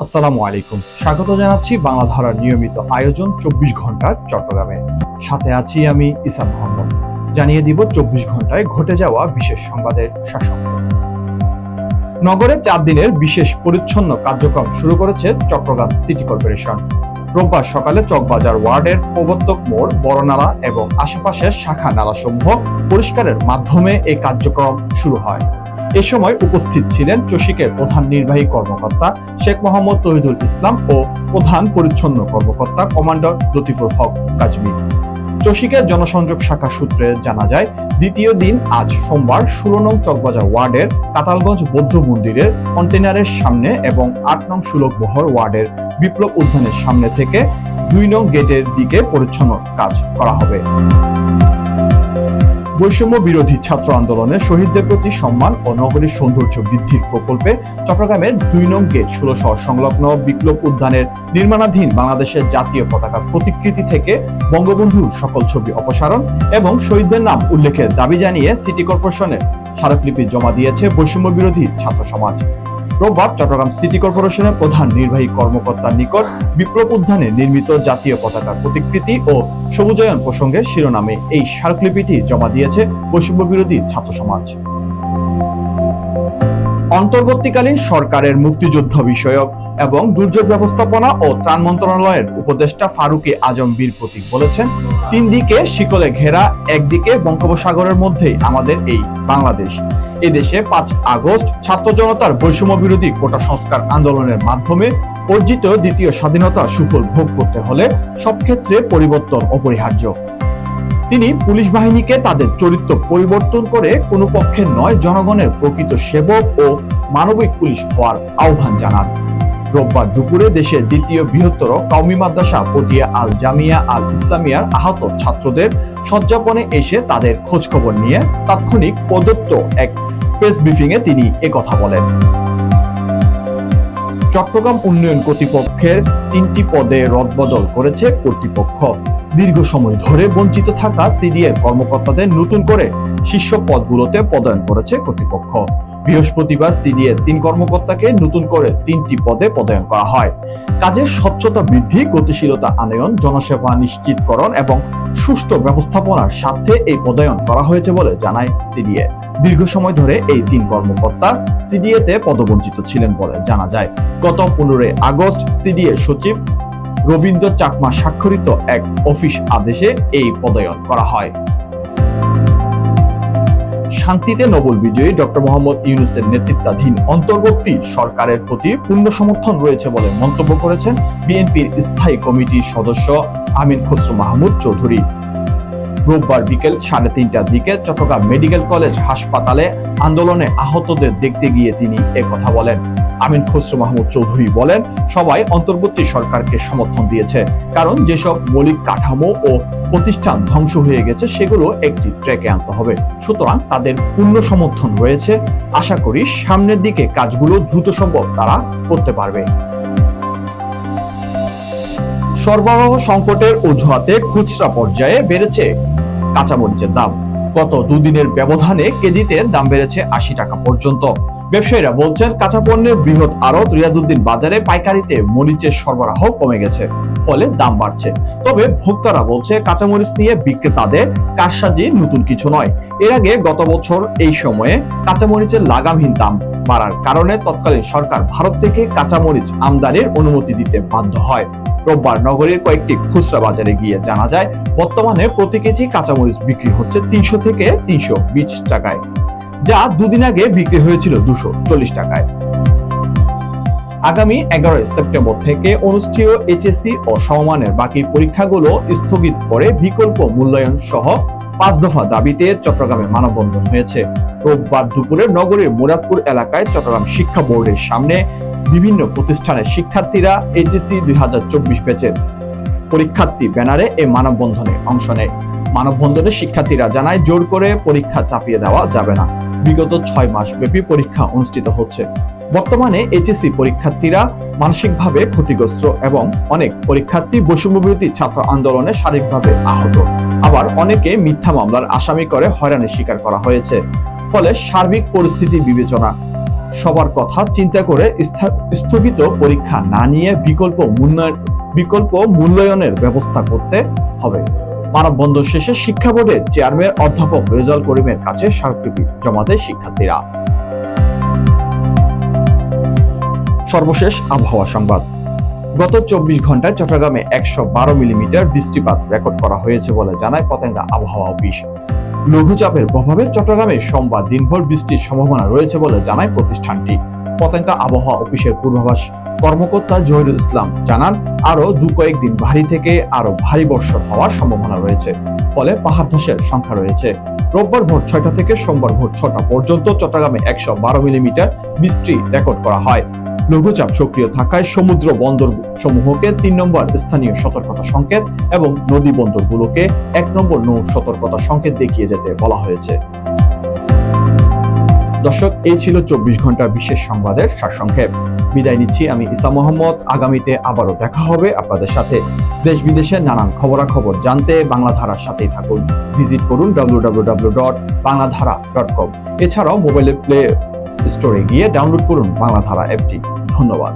আসসালামু আলাইকুম। স্বাগত জানাচ্ছি বাংলা ধারার নিয়মিত আয়োজন ২৪ ঘন্টার চট্টগ্রামে। সাথে আছি আমি ইসা মোহাম্মদ। জানিয়ে দিব ২৪ ঘন্টায় ঘটে যাওয়া বিশেষ সংবাদের সারসংক্ষেপ। নগরে ৪ দিনের বিশেষ পরিচ্ছন্ন কার্যক্রম শুরু করেছে চট্টগ্রাম সিটি কর্পোরেশন। রোববার সকালে চকবাজার ওয়ার্ডের প্রবর্তক মোড়, বড়নালা এবং আশেপাশের শাখা নালাসমূহ পরিষ্কারের মাধ্যমে এই কার্যক্রম শুরু হয়। এ সময় উপস্থিত ছিলেন চসিকের প্রধান নির্বাহী কর্মকর্তা শেখ মোহাম্মদ তৌহিদুল ইসলাম ও প্রধান পরিচ্ছন্ন কর্মকর্তা কমান্ডার লতিফুল হক কাজমি। চসিকের জনসংযোগ শাখা সূত্রে জানা যায়, দ্বিতীয় দিন আজ সোমবার ১৬ নং চকবাজার ওয়ার্ডের কাতালগঞ্জ বৌদ্ধ মন্দিরের কন্টেনারের সামনে এবং ৮ নং সুলভবহর ওয়ার্ডের বিপ্লব উদ্যানের সামনে থেকে ২ নং গেটের দিকে পরিচ্ছন্ন কাজ করা হবে। বৈষম্য বিরোধী ছাত্র আন্দোলনে শহীদদের প্রতি সম্মান ও নগরীর সৌন্দর্য বৃদ্ধির প্রকল্পে চট্টগ্রামের ২ নং গেট ১৬ শহর সংলগ্ন বিপ্লব উদ্যানের নির্মাণাধীন বাংলাদেশের জাতীয় পতাকার প্রতিকৃতি থেকে বঙ্গবন্ধুর সকল ছবি অপসারণ এবং শহীদদের নাম উল্লেখের দাবি জানিয়ে সিটি কর্পোরেশনে স্মারকলিপি জমা দিয়েছে বৈষম্য বিরোধী ছাত্র সমাজ। রোববার চট্টগ্রাম সিটি কর্পোরেশনের প্রধান নির্বাহী কর্মকর্তার নিকট বিপ্লব উদ্যানে নির্মিত জাতীয় পতাকার প্রতিকৃতি ও সবুজায়ন প্রসঙ্গে শিরোনামে এই স্মারকলিপিটি জমা দিয়েছে বৈষম্য বিরোধী ছাত্র সমাজ। অন্তর্বর্তীকালীন সরকারের মুক্তিযুদ্ধ বিষয়ক এবং দুর্যোগ ব্যবস্থাপনা ও ত্রাণ মন্ত্রণালয়ের উপদেষ্টা ফারুকী আজম বীর প্রতীক বলেছেন, ৩ দিকে শিকলে ঘেরা, একদিকে বঙ্গোপসাগরের মধ্যেই আমাদের এই বাংলাদেশ। এদেশে ৫ আগস্ট ছাত্র জনতার বৈষম্য বিরোধী কোটা সংস্কার আন্দোলনের মাধ্যমে অর্জিত দ্বিতীয় স্বাধীনতা সুফল ভোগ করতে হলে সব ক্ষেত্রে পরিবর্তন অপরিহার্য। তিনি পুলিশ বাহিনীকে তাদের চরিত্র পরিবর্তন করে কোনো পক্ষের নয়, জনগণের প্রকৃত সেবক ও মানবিক পুলিশ হওয়ার আহ্বান জানান। রোববার দুপুরে দেশের দ্বিতীয় বৃহত্তর কওমি মাদ্রাসা পটিয়া আল জামিয়া আল ইসলামিয়ার আহত ছাত্রদের সজ্জাপনে এসে তাদের খোঁজখবর নিয়ে তাৎক্ষণিক প্রদত্ত এক প্রেস ব্রিফিংয়ে তিনি একথা বলেন। চট্টগ্রাম উন্নয়ন কর্তৃপক্ষের ৩টি পদে রদবদল করেছে কর্তৃপক্ষ। দীর্ঘ সময় ধরে বঞ্চিত থাকা সিডিএর কর্মকর্তাদের নতুন করে শীর্ষ পদগুলোতে পদায়ন করেছে কর্তৃপক্ষ। বৃহস্পতিবার সিডিএর ৩ কর্মকর্তাকে নতুন করে ৩টি পদে পদায়ন করা হয়। কাজের স্বচ্ছতা বৃদ্ধি, গতিশীলতা আনয়ন, জনসেবা নিশ্চিতকরণ এবং সুষ্ঠু ব্যবস্থাপনার স্বার্থে এই পদায়ন করা হয়েছে বলে জানায় সিডিএ। দীর্ঘ সময় ধরে এই ৩ কর্মকর্তা সিডিএতে পদবঞ্চিত ছিলেন বলে জানা যায়। গত ১৫ আগস্ট সিডিএ সচিব রবীন্দ্র চাকমা স্বাক্ষরিত এক অফিস আদেশে এই পদায়ন করা হয়। শান্তিতে নোবেল বিজয়ী ডক্টর মোহাম্মদ ইউনূসের নেতৃত্বাধীন অন্তর্বর্তী সরকারের প্রতি পূর্ণ সমর্থন রয়েছে বলে মন্তব্য করেছেন বিএনপির স্থায়ী কমিটির সদস্য আমিন খসরু মাহমুদ চৌধুরী। রোববার বিকেল ৩:৩০টার দিকে চট্টগ্রাম মেডিকেল কলেজ হাসপাতালে আন্দোলনে আহতদের দেখতে গিয়ে তিনি একথা বলেন। আমিন খসরু মাহমুদ চৌধুরী বলেন, সবাই অন্তর্বর্তী সরকারকে সমর্থন দিয়েছে, কারণ যেসব মৌলিক কাঠামো ও প্রতিষ্ঠান ধ্বংস হয়ে গেছে সেগুলো একটি ট্র্যাকে আনতে হবে। সুতরাং তাদের পূর্ণ সমর্থন রয়েছে। আশা করি সামনের দিকে কাজগুলো দ্রুত সম্ভব তারা করতে পারবে। সরবরাহ সংকটের অজুহাতে খুচরা পর্যায়ে বেড়েছে কাঁচামরিচের দাম। গত ২ দিনের ব্যবধানে কেজিতে দাম বেড়েছে ৮০ টাকা পর্যন্ত। ব্যবসায়ীরা বলছেন, কাঁচা পণ্যের বৃহৎ আড়ত রিয়াজউদ্দিন বাজারে পাইকারিতে মরিচের সরবরাহ কমে গেছে, ফলে দাম বাড়ছে। তবে ভোক্তারা বলছে, কাঁচামরিচ নিয়ে বিক্রেতাদের কারসাজি নতুন কিছু নয়। এর আগে গত বছর এই সময়ে কাঁচামরিচের লাগামহীন দাম বাড়ার কারণে তৎকালীন সরকার ভারত থেকে কাঁচামরিচ আমদানির অনুমতি দিতে বাধ্য হয়। রোববার নগরীর কয়েকটি খুচরা বাজারে গিয়ে জানা যায়, বর্তমানে প্রতি কেজি কাঁচামরিচ বিক্রি হচ্ছে ৩০০ থেকে ৩২০ টাকায়, যা ২ দিন আগে বিক্রি হয়েছিল ২৪০ টাকায়। আগামী ১১ সেপ্টেম্বর থেকে অনুষ্ঠেয় এইচএসসি ও সমমানের বাকি পরীক্ষাগুলো স্থগিত করে বিকল্প মূল্যায়ন সহ ৫ দফা দাবিতে চট্টগ্রামে মানববন্ধন হয়েছে। রোববার দুপুরে নগরীর মুরাদপুর এলাকায় চট্টগ্রাম শিক্ষা বোর্ডের সামনে বিভিন্ন প্রতিষ্ঠানের শিক্ষার্থীরা এইচএসসি ২০২৪ ব্যাচের পরীক্ষার্থী ব্যানারে এই মানববন্ধনে অংশ নেয়। মানববন্ধনে শিক্ষার্থীরা জানায়, জোর করে পরীক্ষা চাপিয়ে দেওয়া যাবে না। বিগত ৬ মাস ব্যাপী পরীক্ষা অনুষ্ঠিত হচ্ছে। বর্তমানে এইচএসসি পরীক্ষার্থীরা মানসিকভাবে ক্ষতিগ্রস্ত এবং অনেক পরীক্ষার্থী বৈষম্য বিরোধী ছাত্র আন্দোলনে শারীরিকভাবে আহত। আবার অনেকে মিথ্যা মামলার আসামি করে হয়রানির শিকার করা হয়েছে। ফলে সার্বিক পরিস্থিতি বিবেচনা সবার কথা চিন্তা করে স্থগিত পরীক্ষা না নিয়ে বিকল্প মূল্যায়নের ব্যবস্থা করতে হবে। মানববন্ধন শেষে শিক্ষা বোর্ডের চেয়ারম্যান অধ্যাপক রেজাউল করিমের কাছে স্মারকলিপি জমা দেয় শিক্ষার্থীরা। সর্বশেষ আবহাওয়া সংবাদ। গত 24 ঘন্টায় চট্টগ্রামে 112 মিলিমিটার বৃষ্টিপাত রেকর্ড করা হয়েছে বলে জানায় পতেঙ্গা আবহাওয়া অফিস। লঘুচাপের প্রভাবে চট্টগ্রামে সোমবার দিনভর বৃষ্টির সম্ভাবনা রয়েছে বলে জানায় প্রতিষ্ঠানটি। পতেঙ্গা আবহাওয়া অফিসের পূর্বাভাস কর্মকর্তা জহিরুল ইসলাম জানান, আরো কয়েকদিন ভারী থেকে আরো ভারী বর্ষণ হওয়ার সম্ভাবনা রয়েছে, ফলে পাহাড় ধসের সংখ্যা রয়েছে। রোববার ভোর 6টা থেকে সোমবার ভোর 6টা পর্যন্ত চট্টগ্রামে 112 মিলিমিটার বৃষ্টি রেকর্ড করা হয়। লঘুচাপ সক্রিয় থাকায় সমুদ্র বন্দর সমূহকে 3 নম্বর স্থানীয় সতর্কতা সংকেত এবং নদী বন্দরগুলোকে 1 নম্বর নৌ সতর্কতা সংকেত দেখিয়ে যেতে বলা হয়েছে। দর্শক, এই ছিল 24 ঘন্টার বিশেষ সংবাদের সারসংক্ষেপ। বিদায় নিচ্ছি আমি ইসা মোহাম্মদ। আগামীতে আবারও দেখা হবে আপনাদের সাথে। দেশ বিদেশের নানান খবরাখবর জানতে বাংলা ধারার সাথেই থাকুন। ভিজিট করুন www.bangladhara.com। এছাড়াও মোবাইলের প্লে স্টোরে গিয়ে ডাউনলোড করুন বাংলা ধারা অ্যাপটি। ধন্যবাদ।